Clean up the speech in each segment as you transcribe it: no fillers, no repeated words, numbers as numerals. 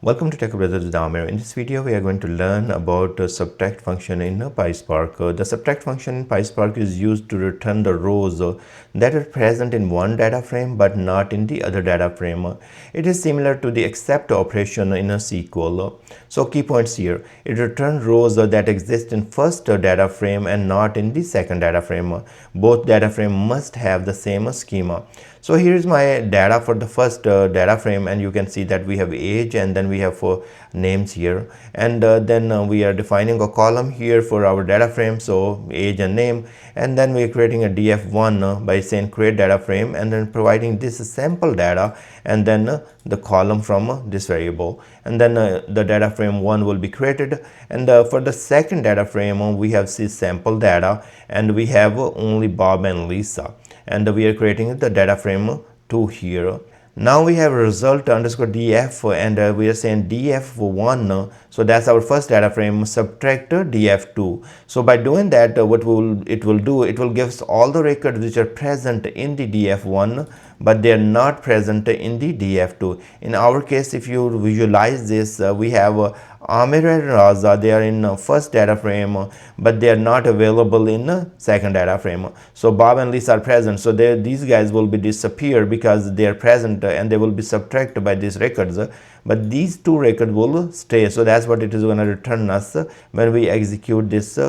Welcome to Tech Brothers with Amir. In this video, we are going to learn about subtract function in PySpark. The subtract function in PySpark is used to return the rows that are present in one data frame but not in the other data frame. It is similar to the except operation in a SQL. So key points here: it returns rows that exist in first data frame and not in the second data frame. Both data frame must have the same schema. So here is my data for the first data frame, and you can see that we have age and then we have four names here, and then we are defining a column here for our data frame, so age and name, and then we are creating a df1 by saying create data frame and then providing this sample data and then the column from this variable, and then the data frame 1 will be created, and for the second data frame we have this sample data and we have only Bob and Lisa, and we are creating the data frame 2 here. Now we have result underscore df, and we are saying df1, so that's our first data frame, subtract df2. So by doing that, it will give us all the records which are present in the df1 but they are not present in the df2. In our case, if you visualize this, we have Amir and Raza, they are in first data frame but they are not available in second data frame. So Bob and Lisa are present, so these guys will be disappear because they are present and they will be subtracted by these records, but these two records will stay. So that's what it is going to return us when we execute this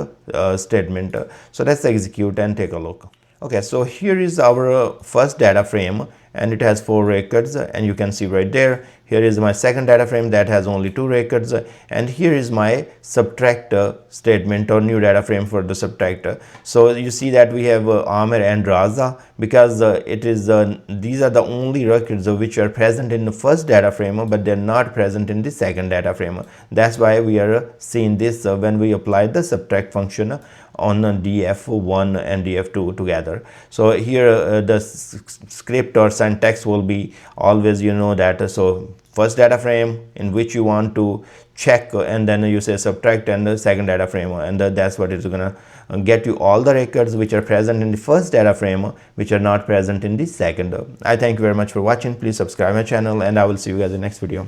statement. So let's execute and take a look. Okay, so here is our first data frame and it has 4 records, and you can see right there. Here is my second data frame that has only 2 records, and here is my subtract statement or new data frame for the subtract. So you see that we have Amir and Raza because these are the only records which are present in the first data frame but they're not present in the second data frame. That's why we are seeing this when we apply the subtract function on df1 and df2 together. So here the script or syntax will be always, you know, that so first data frame in which you want to check, and then you say subtract, and the second data frame, and that's what it's gonna get you all the records which are present in the first data frame which are not present in the second. I thank you very much for watching. Please subscribe my channel and I will see you guys in the next video.